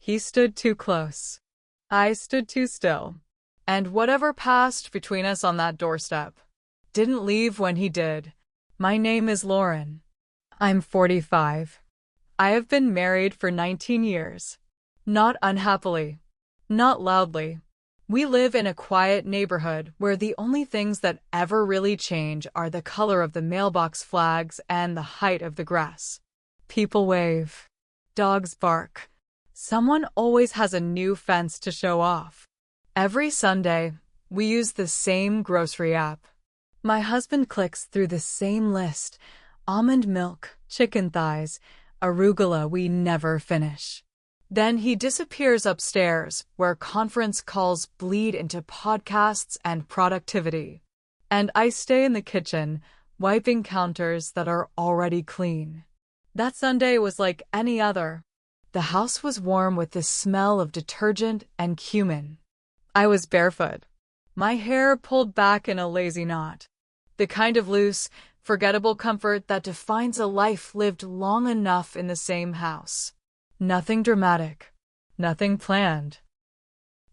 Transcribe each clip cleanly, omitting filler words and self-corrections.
He stood too close. I stood too still. And whatever passed between us on that doorstep didn't leave when he did. My name is Lauren. I'm 45. I have been married for 19 years. Not unhappily. Not loudly. We live in a quiet neighborhood where the only things that ever really change are the color of the mailbox flags and the height of the grass. People wave. Dogs bark. Someone always has a new fence to show off. Every Sunday, we use the same grocery app. My husband clicks through the same list: almond milk, chicken thighs, arugula we never finish. Then he disappears upstairs, where conference calls bleed into podcasts and productivity. And I stay in the kitchen, wiping counters that are already clean. That Sunday was like any other. The house was warm with the smell of detergent and cumin. I was barefoot, my hair pulled back in a lazy knot. The kind of loose, forgettable comfort that defines a life lived long enough in the same house. Nothing dramatic, nothing planned.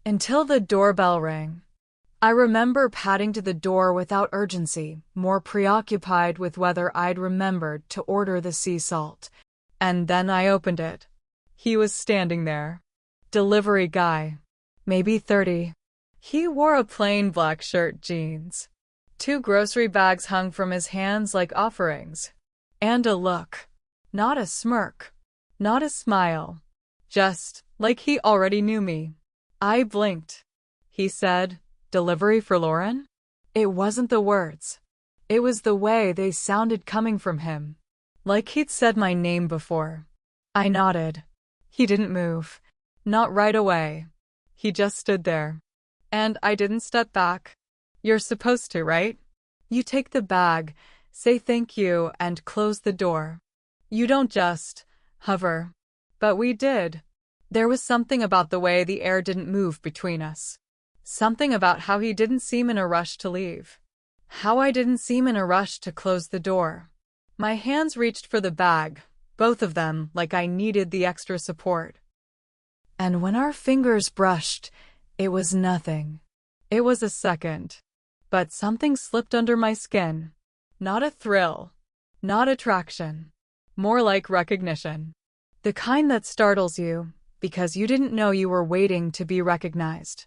Until the doorbell rang. I remember padding to the door without urgency, more preoccupied with whether I'd remembered to order the sea salt. And then I opened it. He was standing there. Delivery guy. Maybe 30. He wore a plain black shirt, jeans. 2 grocery bags hung from his hands like offerings. And a look. Not a smirk. Not a smile. Just like he already knew me. I blinked. He said, "Delivery for Lauren?" It wasn't the words. It was the way they sounded coming from him. Like he'd said my name before. I nodded. He didn't move. Not right away. He just stood there. And I didn't step back. You're supposed to, right? You take the bag, say thank you, and close the door. You don't just hover. But we did. There was something about the way the air didn't move between us. Something about how he didn't seem in a rush to leave. How I didn't seem in a rush to close the door. My hands reached for the bag, both of them, like I needed the extra support. And when our fingers brushed, it was nothing. It was a second. But something slipped under my skin. Not a thrill. Not attraction. More like recognition. The kind that startles you, because you didn't know you were waiting to be recognized.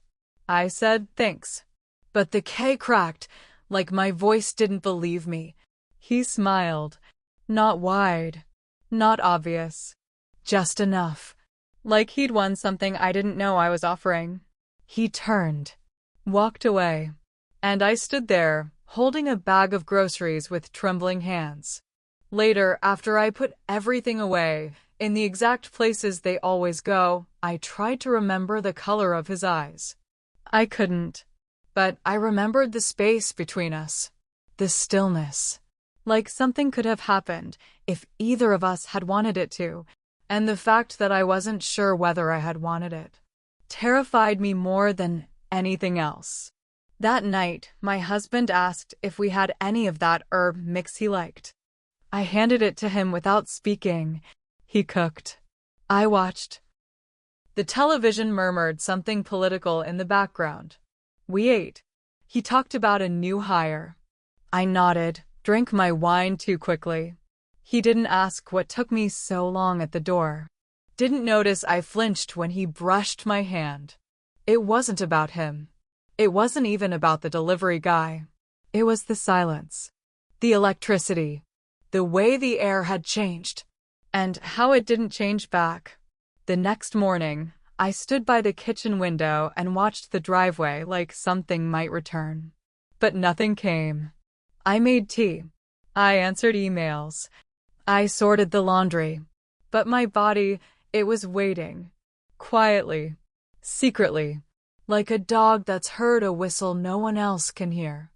I said thanks. But the K cracked, like my voice didn't believe me. He smiled. Not wide. Not obvious. Just enough. Like he'd won something I didn't know I was offering. He turned. Walked away. And I stood there, holding a bag of groceries with trembling hands. Later, after I put everything away, in the exact places they always go, I tried to remember the color of his eyes. I couldn't. But I remembered the space between us. The stillness. Like something could have happened if either of us had wanted it to, and the fact that I wasn't sure whether I had wanted it terrified me more than anything else. That night, my husband asked if we had any of that herb mix he liked. I handed it to him without speaking. He cooked. I watched. The television murmured something political in the background. We ate. He talked about a new hire. I nodded, drank my wine too quickly. He didn't ask what took me so long at the door. Didn't notice I flinched when he brushed my hand. It wasn't about him. It wasn't even about the delivery guy. It was the silence. The electricity. The way the air had changed. And how it didn't change back. The next morning, I stood by the kitchen window and watched the driveway like something might return. But nothing came. I made tea. I answered emails. I sorted the laundry. But my body, it was waiting. Quietly. Secretly. Like a dog that's heard a whistle no one else can hear.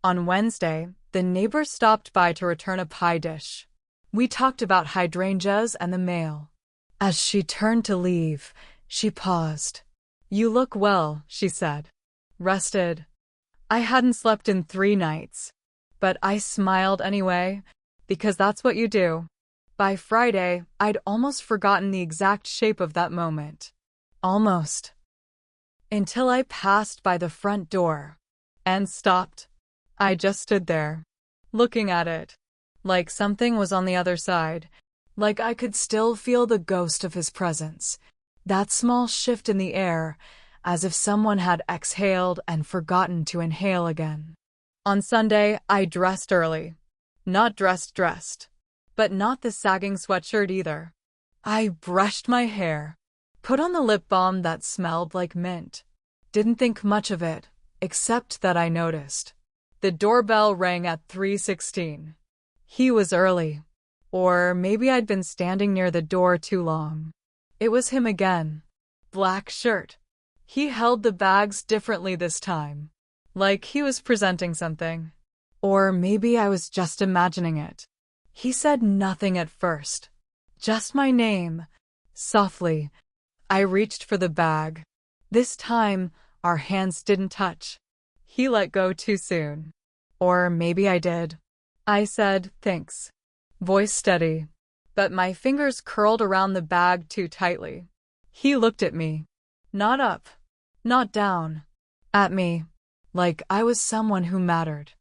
On Wednesday, the neighbor stopped by to return a pie dish. We talked about hydrangeas and the mail. As she turned to leave, she paused. "You look well," she said. "Rested." I hadn't slept in 3 nights. But I smiled anyway, because that's what you do. By Friday, I'd almost forgotten the exact shape of that moment. Almost. Until I passed by the front door and stopped. I just stood there, looking at it, like something was on the other side, like I could still feel the ghost of his presence. That small shift in the air, as if someone had exhaled and forgotten to inhale again. On Sunday, I dressed early. Not dressed, but not the sagging sweatshirt either. I brushed my hair, put on the lip balm that smelled like mint. Didn't think much of it, except that I noticed. The doorbell rang at 3:16. He was early. Or maybe I'd been standing near the door too long. It was him again. Black shirt. He held the bags differently this time, like he was presenting something. Or maybe I was just imagining it. He said nothing at first. Just my name. Softly, I reached for the bag. This time, our hands didn't touch. He let go too soon. Or maybe I did. I said, "Thanks." Voice steady. But my fingers curled around the bag too tightly. He looked at me. Not up. Not down. At me. Like I was someone who mattered.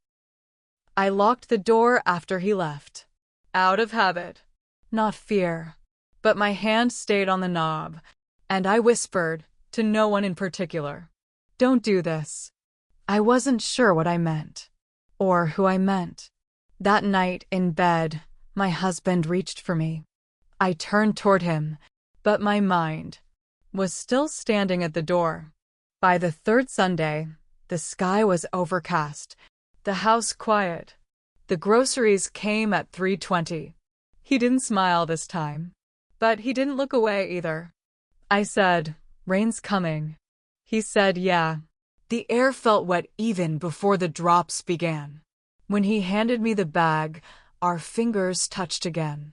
I locked the door after he left. Out of habit. Not fear. But my hand stayed on the knob, and I whispered, to no one in particular, "Don't do this." I wasn't sure what I meant, or who I meant. That night in bed, my husband reached for me. I turned toward him, but my mind was still standing at the door. By the third Sunday, the sky was overcast, the house quiet. The groceries came at 3:20. He didn't smile this time, but he didn't look away either. I said, "Rain's coming." He said, "Yeah." The air felt wet even before the drops began. When he handed me the bag, our fingers touched again.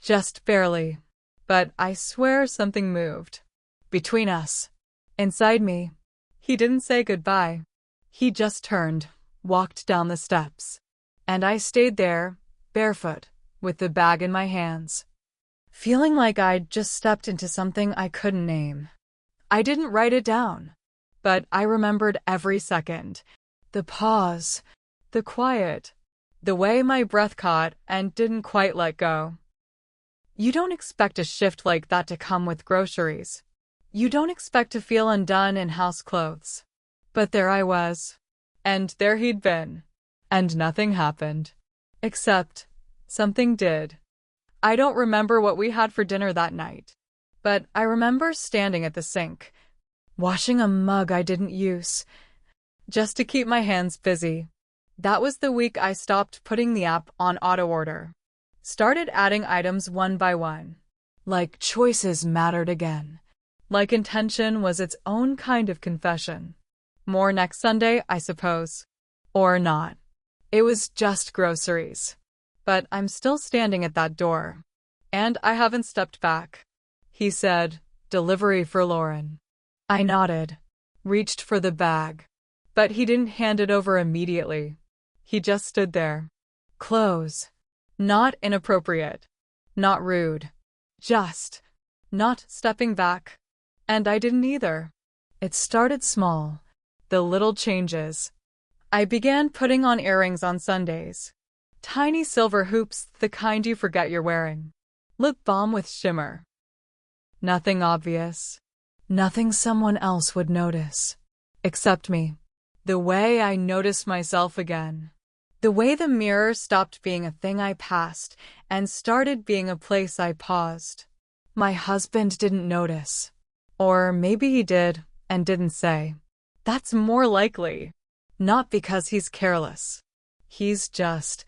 Just barely. But I swear something moved. Between us. Inside me. He didn't say goodbye. He just turned, walked down the steps. And I stayed there, barefoot, with the bag in my hands, feeling like I'd just stepped into something I couldn't name. I didn't write it down, but I remembered every second. The pause, the quiet, the way my breath caught and didn't quite let go. You don't expect a shift like that to come with groceries. You don't expect to feel undone in house clothes. But there I was. And there he'd been. And nothing happened. Except something did. I don't remember what we had for dinner that night. But I remember standing at the sink, washing a mug I didn't use, just to keep my hands busy. That was the week I stopped putting the app on auto order. Started adding items one by one. Like choices mattered again. Like intention was its own kind of confession. More next Sunday, I suppose. Or not. It was just groceries. But I'm still standing at that door. And I haven't stepped back. He said, "Delivery for Lauren." I nodded, reached for the bag. But he didn't hand it over immediately. He just stood there. Clothes. Not inappropriate. Not rude. Just. Not stepping back. And I didn't either. It started small. The little changes. I began putting on earrings on Sundays. Tiny silver hoops, the kind you forget you're wearing. Lip balm with shimmer. Nothing obvious. Nothing someone else would notice. Except me. The way I noticed myself again. The way the mirror stopped being a thing I passed and started being a place I paused. My husband didn't notice. Or maybe he did and didn't say. That's more likely. Not because he's careless. He's just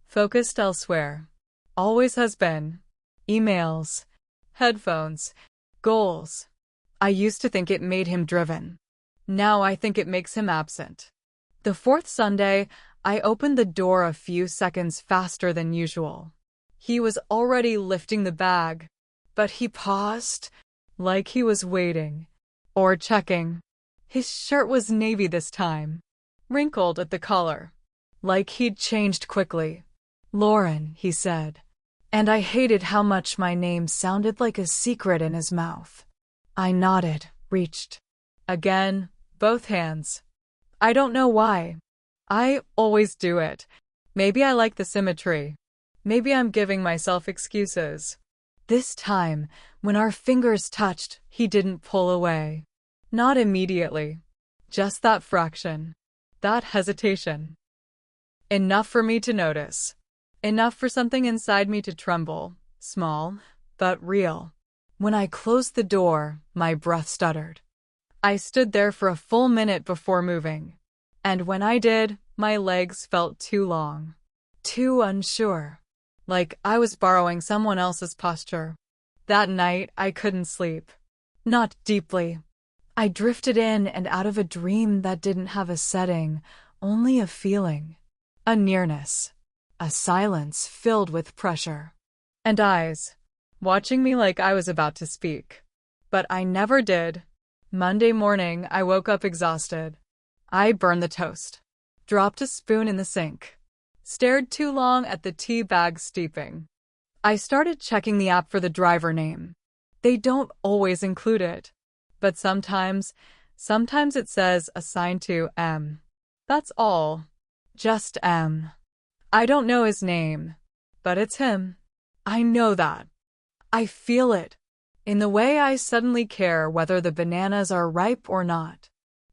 focused elsewhere. Always has been. Emails, headphones, goals. I used to think it made him driven. Now I think it makes him absent. The fourth Sunday, I opened the door a few seconds faster than usual. He was already lifting the bag, but he paused, like he was waiting, or checking. His shirt was navy this time, wrinkled at the collar, like he'd changed quickly. "Lauren," he said, and I hated how much my name sounded like a secret in his mouth. I nodded, Reached. Again, both hands. I don't know why. I always do it. Maybe I like the symmetry. Maybe I'm giving myself excuses. This time, when our fingers touched, he didn't pull away. Not immediately. Just that fraction. That hesitation. Enough for me to notice. Enough for something inside me to tremble. Small, but real. When I closed the door, my breath stuttered. I stood there for a full minute before moving. And when I did, my legs felt too long. Too unsure. Like I was borrowing someone else's posture. That night, I couldn't sleep. Not deeply. I drifted in and out of a dream that didn't have a setting, only a feeling. A nearness. A silence filled with pressure. And eyes, watching me like I was about to speak. But I never did. Monday morning, I woke up exhausted. I burned the toast. Dropped a spoon in the sink. Stared too long at the tea bag steeping. I started checking the app for the driver name. They don't always include it. But sometimes it says assigned to M. That's all. Just M. I don't know his name, but it's him. I know that. I feel it. In the way I suddenly care whether the bananas are ripe or not.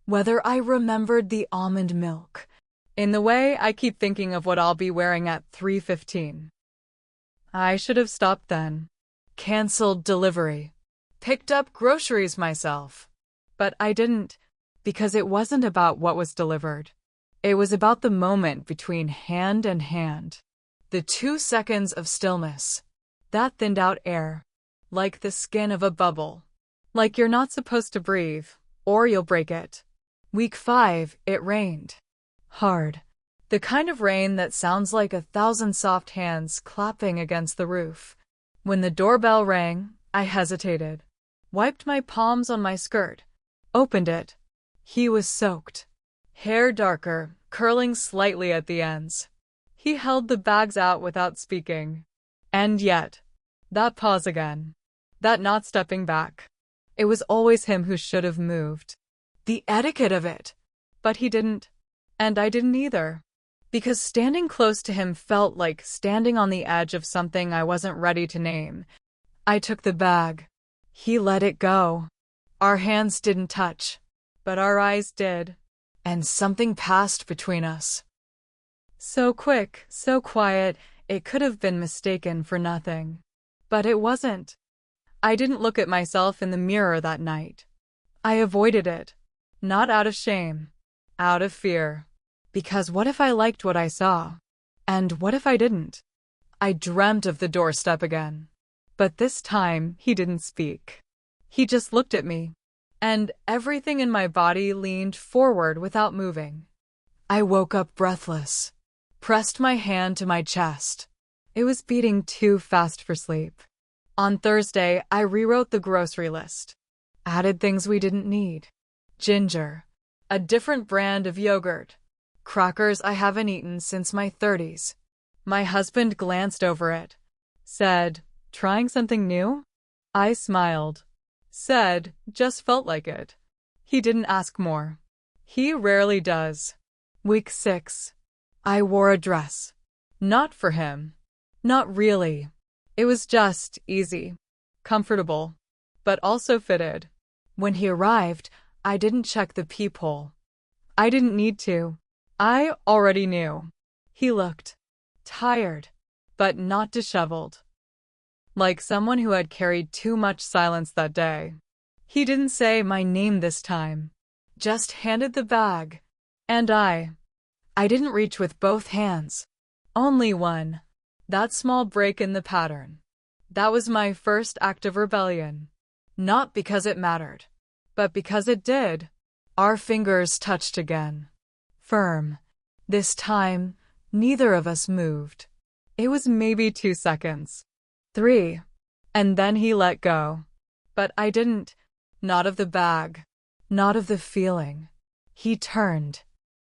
Whether I remembered the almond milk. In the way I keep thinking of what I'll be wearing at 3:15. I should have stopped then. Canceled delivery. Picked up groceries myself. But I didn't, because it wasn't about what was delivered. It was about the moment between hand and hand. The 2 seconds of stillness. That thinned out air. Like the skin of a bubble. Like you're not supposed to breathe, or you'll break it. Week 5, it rained. Hard. The kind of rain that sounds like 1,000 soft hands clapping against the roof. When the doorbell rang, I hesitated. Wiped my palms on my skirt. Opened it. He was soaked. Hair darker, curling slightly at the ends. He held the bags out without speaking. And yet, that pause again. That not stepping back. It was always him who should have moved. The etiquette of it. But he didn't. And I didn't either. Because standing close to him felt like standing on the edge of something I wasn't ready to name. I took the bag. He let it go. Our hands didn't touch. But our eyes did. And something passed between us. So quick, so quiet, it could have been mistaken for nothing. But it wasn't. I didn't look at myself in the mirror that night. I avoided it. Not out of shame. Out of fear. Because what if I liked what I saw? And what if I didn't? I dreamt of the doorstep again. But this time, he didn't speak. He just looked at me. And everything in my body leaned forward without moving. I woke up breathless. Pressed my hand to my chest. It was beating too fast for sleep. On Thursday, I rewrote the grocery list. Added things we didn't need. Ginger. A different brand of yogurt. Crackers I haven't eaten since my 30s. My husband glanced over it. Said, "Trying something new?" I smiled. Said, "Just felt like it." He didn't ask more. He rarely does. Week 6. I wore a dress. Not for him. Not really. It was just easy. Comfortable. But also fitted. When he arrived, I didn't check the peephole. I didn't need to. I already knew. He looked tired, but not disheveled. Like someone who had carried too much silence that day. He didn't say my name this time. Just handed the bag. And I didn't reach with both hands. Only one. That small break in the pattern. That was my first act of rebellion. Not because it mattered, but because it did. Our fingers touched again. Firm. This time, neither of us moved. It was maybe 2 seconds. 3. And then he let go. But I didn't. Not of the bag. Not of the feeling. He turned.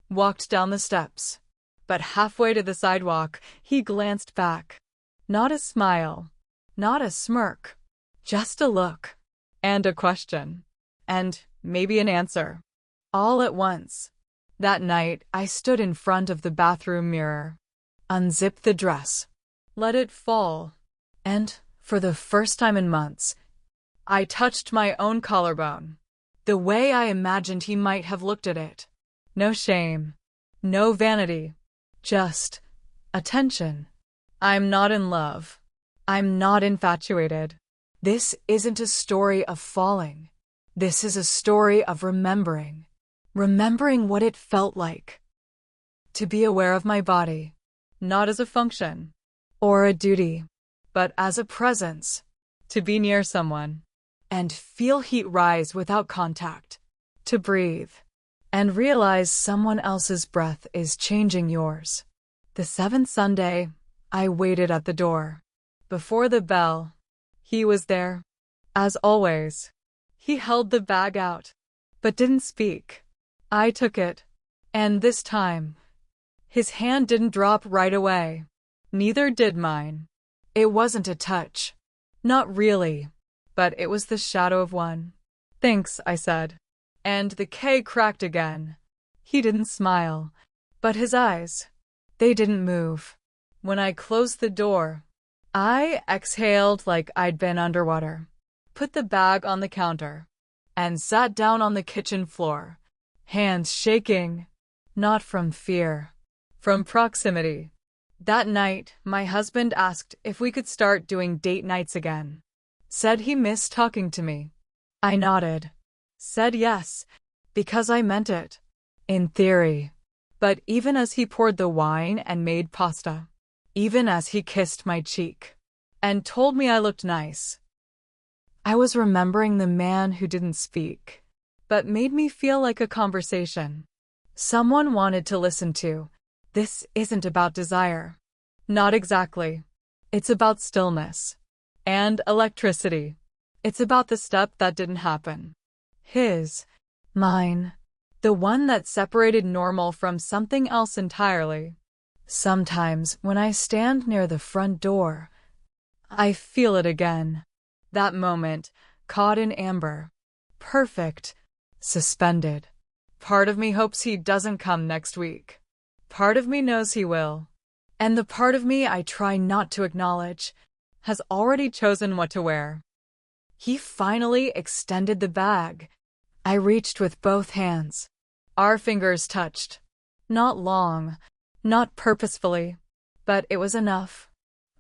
Walked down the steps. But halfway to the sidewalk, he glanced back. Not a smile. Not a smirk. Just a look. And a question. and maybe an answer. All at once. That night, I stood in front of the bathroom mirror, unzipped the dress, let it fall, and, for the first time in months, I touched my own collarbone, the way I imagined he might have looked at it. No shame, no vanity, just attention. I'm not in love. I'm not infatuated. This isn't a story of falling. This is a story of remembering. Remembering what it felt like. To be aware of my body, not as a function or a duty, but as a presence. To be near someone and feel heat rise without contact. To breathe and realize someone else's breath is changing yours. The seventh Sunday, I waited at the door. Before the bell, he was there. As always, he held the bag out, but didn't speak. I took it, and this time, his hand didn't drop right away. Neither did mine. It wasn't a touch. Not really, but it was the shadow of one. Thanks, I said. And the K cracked again. He didn't smile, but his eyes, they didn't move. When I closed the door, I exhaled like I'd been underwater, put the bag on the counter, and sat down on the kitchen floor, hands shaking, not from fear, from proximity. That night, my husband asked if we could start doing date nights again. Said he missed talking to me. I nodded. Said yes, because I meant it. In theory. But even as he poured the wine and made pasta, even as he kissed my cheek and told me I looked nice, I was remembering the man who didn't speak, but made me feel like a conversation. Someone wanted to listen to. This isn't about desire. Not exactly. It's about stillness. And electricity. It's about the step that didn't happen. His. Mine. The one that separated normal from something else entirely. Sometimes, when I stand near the front door, I feel it again. That moment, caught in amber. Perfect. Suspended. Part of me hopes he doesn't come next week. Part of me knows he will. And the part of me I try not to acknowledge has already chosen what to wear. He finally extended the bag. I reached with both hands. Our fingers touched. Not long, not purposefully, but it was enough.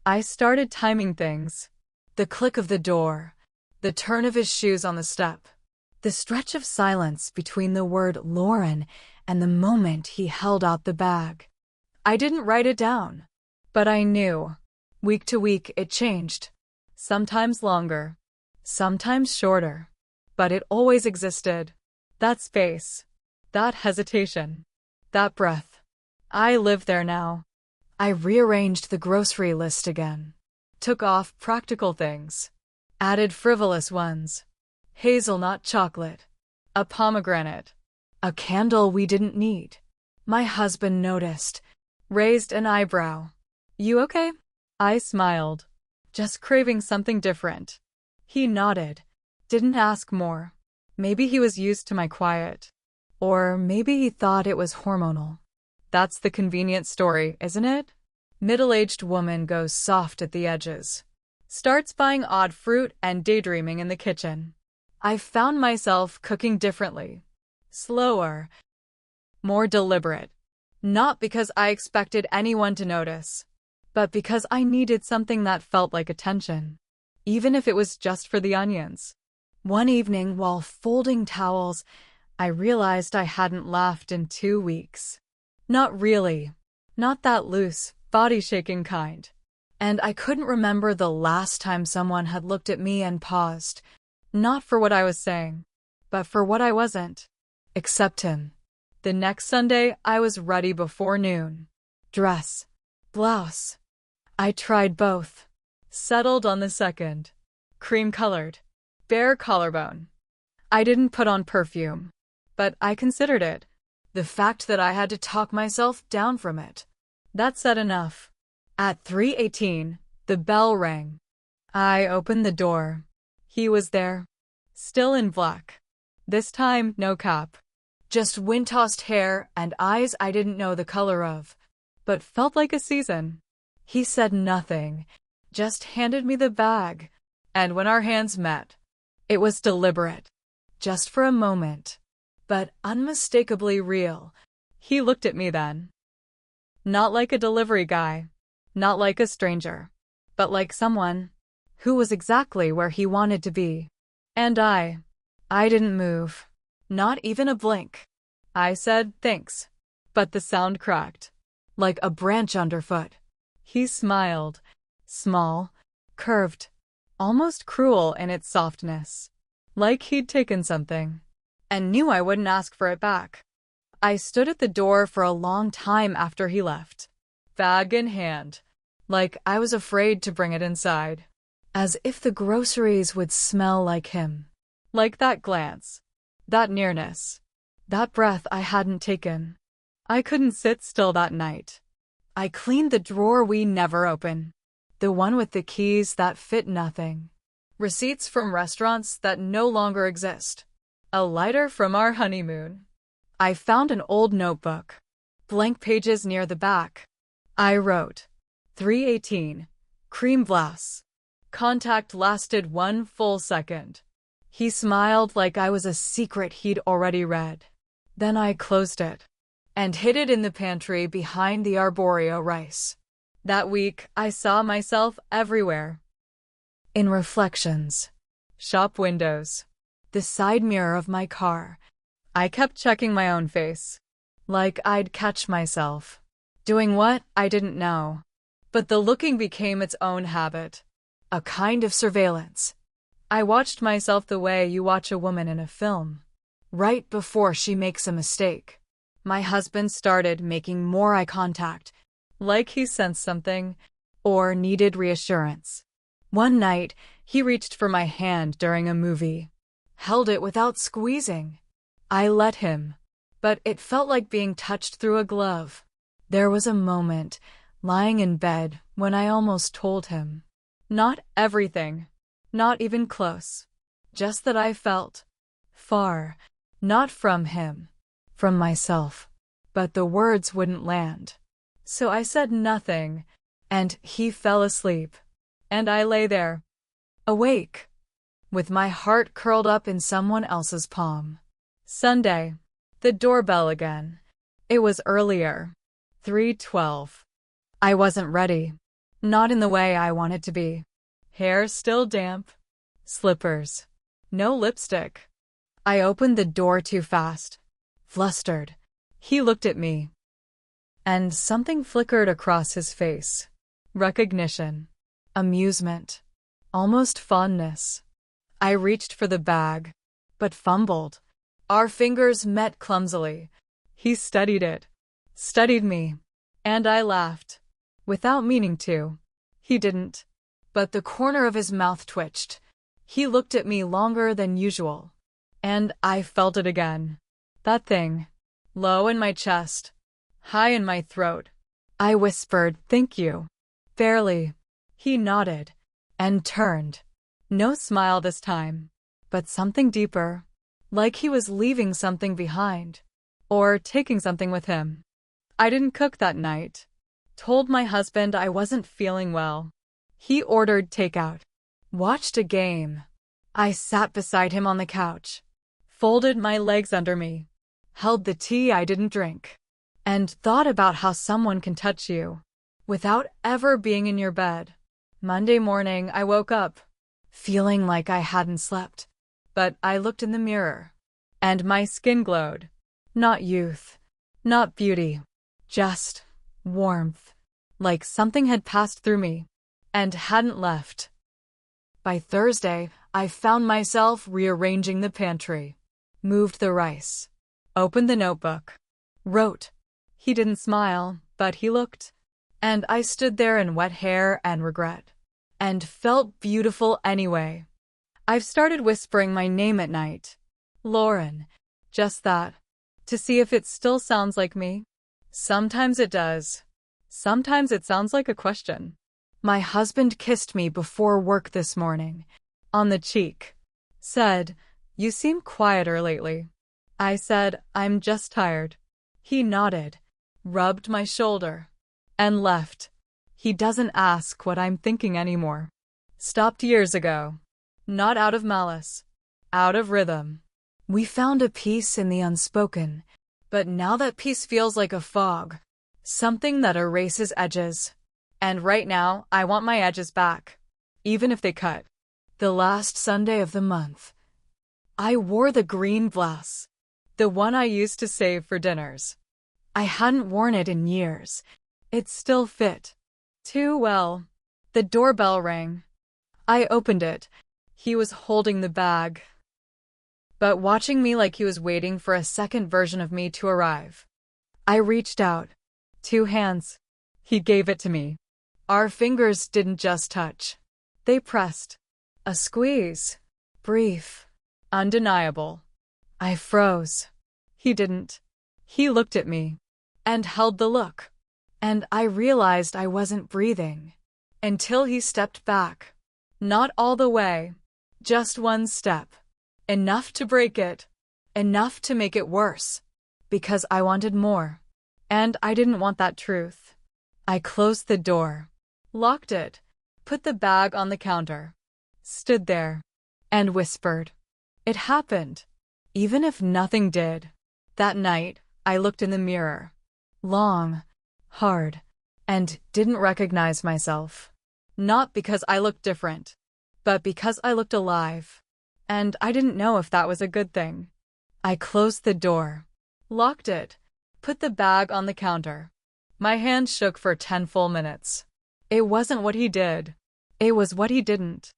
I started timing things. The click of the door, the turn of his shoes on the step, the stretch of silence between the word Lauren and the moment he held out the bag. I didn't write it down, but I knew. Week to week it changed. Sometimes longer, sometimes shorter, but it always existed. That space, that hesitation, that breath. I live there now. I rearranged the grocery list again. Took off practical things. Added frivolous ones. Hazelnut chocolate. A pomegranate. A candle we didn't need. My husband noticed. Raised an eyebrow. You okay? I smiled. Just craving something different. He nodded. Didn't ask more. Maybe he was used to my quiet. Or maybe he thought it was hormonal. That's the convenient story, isn't it? Middle-aged woman goes soft at the edges. Starts buying odd fruit and daydreaming in the kitchen. I found myself cooking differently. Slower. More deliberate. Not because I expected anyone to notice, but because I needed something that felt like attention. Even if it was just for the onions. One evening, while folding towels, I realized I hadn't laughed in 2 weeks. Not really. Not that loose, body-shaking kind. And I couldn't remember the last time someone had looked at me and paused. Not for what I was saying, but for what I wasn't. Except him. The next Sunday, I was ready before noon. Dress. Blouse. I tried both. Settled on the second. Cream-colored. Bare collarbone. I didn't put on perfume, but I considered it. The fact that I had to talk myself down from it. That said enough. At 3:18, the bell rang. I opened the door. He was there. Still in black. This time, no cap. Just wind-tossed hair and eyes I didn't know the color of, but felt like a season. He said nothing, just handed me the bag, and when our hands met, it was deliberate. Just for a moment, but unmistakably real. He looked at me then. Not like a delivery guy, not like a stranger, but like someone who was exactly where he wanted to be. And I didn't move. Not even a blink. I said, thanks. But the sound cracked, like a branch underfoot. He smiled, small, curved, almost cruel in its softness. Like he'd taken something, and knew I wouldn't ask for it back. I stood at the door for a long time after he left, bag in hand, like I was afraid to bring it inside. As if the groceries would smell like him. Like that glance, that nearness, that breath I hadn't taken. I couldn't sit still that night. I cleaned the drawer we never open, the one with the keys that fit nothing, receipts from restaurants that no longer exist, a lighter from our honeymoon. I found an old notebook, blank pages near the back. I wrote, 318, cream blouse. Contact lasted 1 full second. He smiled like I was a secret he'd already read. Then I closed it and hid it in the pantry behind the arborio rice. That week, I saw myself everywhere. In reflections, shop windows, the side mirror of my car. I kept checking my own face, like I'd catch myself doing what I didn't know. But the looking became its own habit. A kind of surveillance. I watched myself the way you watch a woman in a film, right before she makes a mistake. My husband started making more eye contact, like he sensed something, or needed reassurance. One night, he reached for my hand during a movie, held it without squeezing. I let him, but it felt like being touched through a glove. There was a moment, lying in bed, when I almost told him. Not everything, not even close. Just that I felt far, not from him, from myself. But the words wouldn't land. So I said nothing, and he fell asleep. And I lay there, awake, with my heart curled up in someone else's palm. Sunday, the doorbell again. It was earlier, 3:12. I wasn't ready. Not in the way I wanted to be. Hair still damp. Slippers. No lipstick. I opened the door too fast. Flustered. He looked at me. And something flickered across his face. Recognition. Amusement. Almost fondness. I reached for the bag, but fumbled. Our fingers met clumsily. He studied it. Studied me. And I laughed. Without meaning to. He didn't. But the corner of his mouth twitched. He looked at me longer than usual. And I felt it again. That thing. Low in my chest. High in my throat. I whispered, "Thank you." Barely. He nodded. And turned. No smile this time. But something deeper. Like he was leaving something behind. Or taking something with him. I didn't cook that night. Told my husband I wasn't feeling well. He ordered takeout. Watched a game. I sat beside him on the couch. Folded my legs under me. Held the tea I didn't drink. And thought about how someone can touch you without ever being in your bed. Monday morning, I woke up, feeling like I hadn't slept. But I looked in the mirror. And my skin glowed. Not youth. Not beauty. Just warmth. Like something had passed through me. And hadn't left. By Thursday, I found myself rearranging the pantry. Moved the rice. Opened the notebook. Wrote. He didn't smile, but he looked. And I stood there in wet hair and regret. And felt beautiful anyway. I've started whispering my name at night. Lauren. Just that. To see if it still sounds like me. Sometimes it does. Sometimes it sounds like a question. My husband kissed me before work this morning. On the cheek. Said, You seem quieter lately. I said, I'm just tired. He nodded, rubbed my shoulder, and left. He doesn't ask what I'm thinking anymore. Stopped years ago. Not out of malice. Out of rhythm. We found a peace in the unspoken, but now that peace feels like a fog. Something that erases edges. And right now, I want my edges back. Even if they cut. The last Sunday of the month, I wore the green blouse. The one I used to save for dinners. I hadn't worn it in years. It still fit too well. The doorbell rang. I opened it. He was holding the bag, but watching me like he was waiting for a second version of me to arrive. I reached out. 2 hands. He gave it to me. Our fingers didn't just touch. They pressed. A squeeze. Brief. Undeniable. I froze. He didn't. He looked at me and held the look. And I realized I wasn't breathing until he stepped back. Not all the way. Just one step. Enough to break it. Enough to make it worse. Because I wanted more. And I didn't want that truth. I closed the door. Locked it. Put the bag on the counter. Stood there. And whispered. It happened. Even if nothing did. That night, I looked in the mirror. Long. Hard. And didn't recognize myself. Not because I looked different, but because I looked alive. And I didn't know if that was a good thing. I closed the door. Locked it. Put the bag on the counter. My hand shook for 10 full minutes. It wasn't what he did. It was what he didn't.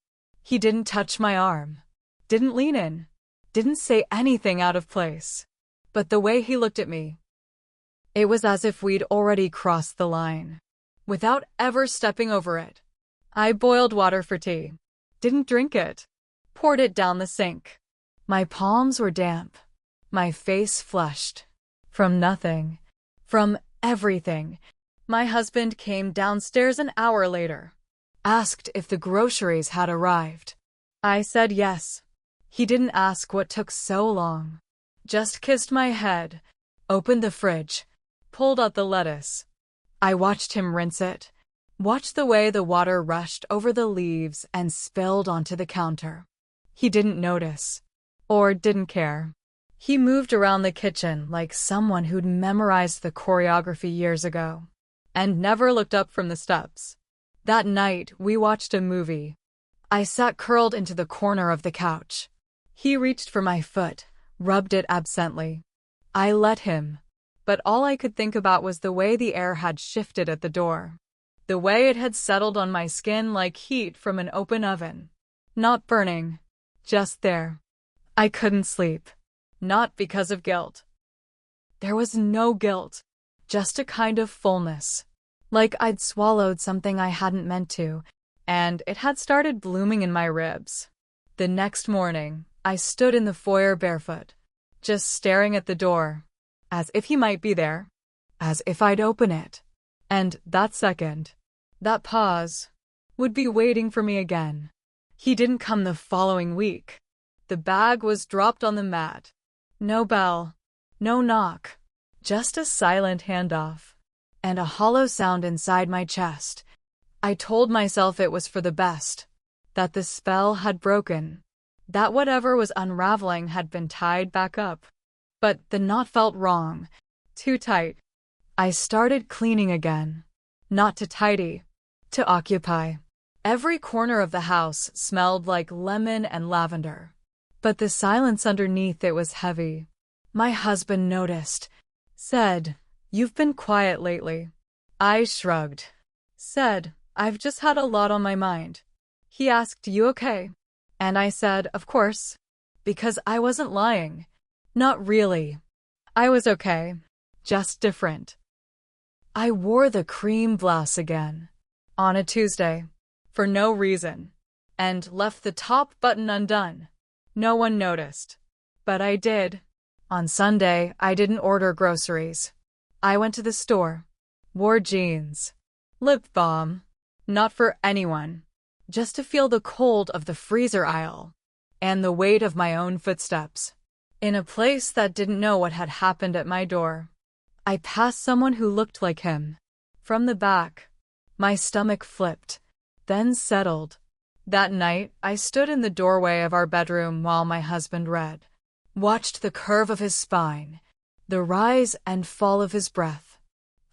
He didn't touch my arm. Didn't lean in. Didn't say anything out of place. But the way he looked at me, it was as if we'd already crossed the line, without ever stepping over it. I boiled water for tea. Didn't drink it. Poured it down the sink. My palms were damp. My face flushed. From nothing. From everything. My husband came downstairs an hour later. Asked if the groceries had arrived. I said yes. He didn't ask what took so long. Just kissed my head. Opened the fridge. Pulled out the lettuce. I watched him rinse it. Watched the way the water rushed over the leaves and spilled onto the counter. He didn't notice. Or didn't care. He moved around the kitchen like someone who'd memorized the choreography years ago. And never looked up from the steps. That night, we watched a movie. I sat curled into the corner of the couch. He reached for my foot, rubbed it absently. I let him. But all I could think about was the way the air had shifted at the door. The way it had settled on my skin like heat from an open oven. Not burning. Just there. I couldn't sleep. Not because of guilt. There was no guilt. Just a kind of fullness. Like I'd swallowed something I hadn't meant to, and it had started blooming in my ribs. The next morning, I stood in the foyer barefoot, just staring at the door. As if he might be there. As if I'd open it. And that second, that pause, would be waiting for me again. He didn't come the following week. The bag was dropped on the mat. No bell. No knock. Just a silent handoff. And a hollow sound inside my chest. I told myself it was for the best. That the spell had broken. That whatever was unraveling had been tied back up. But the knot felt wrong. Too tight. I started cleaning again. Not to tidy. To occupy. Every corner of the house smelled like lemon and lavender. But the silence underneath it was heavy. My husband noticed. Said, "You've been quiet lately." I shrugged. Said, "I've just had a lot on my mind." He asked, "You okay?" And I said, "Of course." Because I wasn't lying. Not really. I was okay. Just different. I wore the cream blouse again. On a Tuesday. For no reason. And left the top button undone. No one noticed. But I did. On Sunday, I didn't order groceries. I went to the store. Wore jeans. Lip balm. Not for anyone. Just to feel the cold of the freezer aisle. and the weight of my own footsteps. In a place that didn't know what had happened at my door, I passed someone who looked like him. From the back, my stomach flipped, then settled. That night, I stood in the doorway of our bedroom while my husband read, watched the curve of his spine, the rise and fall of his breath.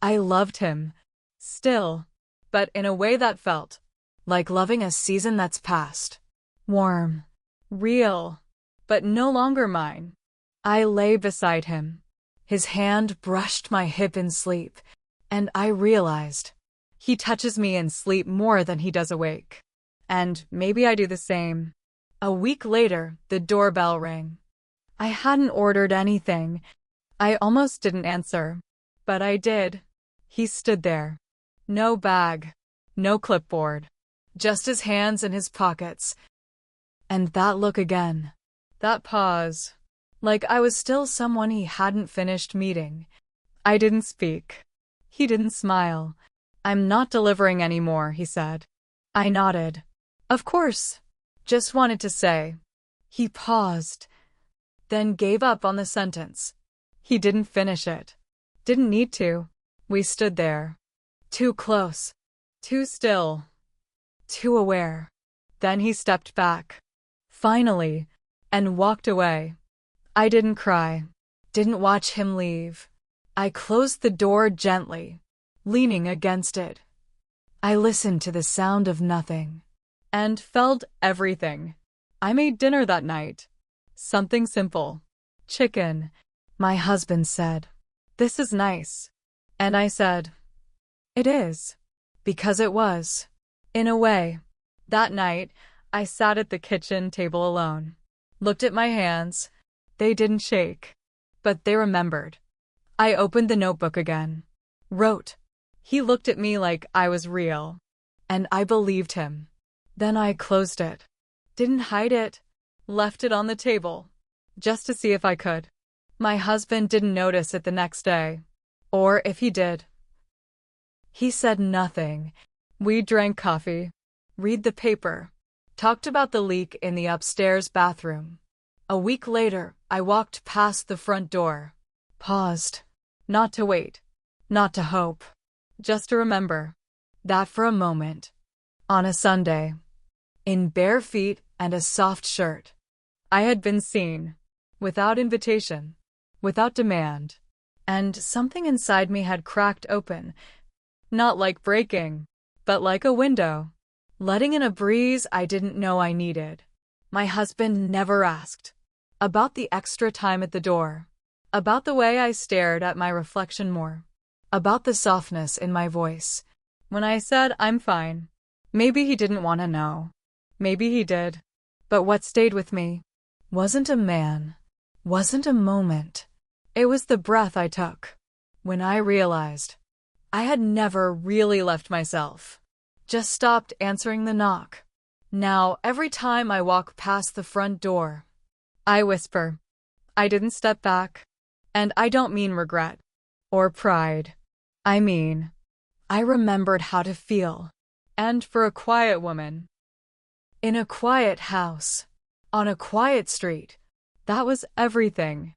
I loved him, still, but in a way that felt like loving a season that's passed. Warm, real, but no longer mine. I lay beside him. His hand brushed my hip in sleep, and I realized he touches me in sleep more than he does awake. And maybe I do the same. A week later, the doorbell rang. I hadn't ordered anything. I almost didn't answer, but I did. He stood there. No bag, no clipboard, just his hands in his pockets. And that look again. That pause. Like I was still someone he hadn't finished meeting. I didn't speak. He didn't smile. "I'm not delivering anymore," he said. I nodded. "Of course. Just wanted to say." He paused, then gave up on the sentence. He didn't finish it. Didn't need to. We stood there. Too close. Too still. Too aware. Then he stepped back. Finally. And walked away. I didn't cry. Didn't watch him leave. I closed the door gently, leaning against it. I listened to the sound of nothing. And felt everything. I made dinner that night. Something simple. Chicken. My husband said, "This is nice." And I said, "It is." Because it was. In a way. That night, I sat at the kitchen table alone. Looked at my hands. They didn't shake. But they remembered. I opened the notebook again. Wrote. He looked at me like I was real. And I believed him. Then I closed it. Didn't hide it. Left it on the table. Just to see if I could. My husband didn't notice it the next day. Or if he did. He said nothing. We drank coffee. Read the paper. Talked about the leak in the upstairs bathroom. A week later, I walked past the front door. Paused. Not to wait. Not to hope. Just to remember. That for a moment. On a Sunday. In bare feet and a soft shirt. I had been seen. Without invitation. Without demand. And something inside me had cracked open. Not like breaking, but like a window. Letting in a breeze I didn't know I needed. My husband never asked. About the extra time at the door. About the way I stared at my reflection more. About the softness in my voice. When I said I'm fine. Maybe he didn't want to know. Maybe he did. But what stayed with me wasn't a man. Wasn't a moment. It was the breath I took. When I realized I had never really left myself. Just stopped answering the knock. Now, every time I walk past the front door, I whisper, I didn't step back. And I don't mean regret. Or pride. I mean, I remembered how to feel. And for a quiet woman. In a quiet house. On a quiet street. That was everything.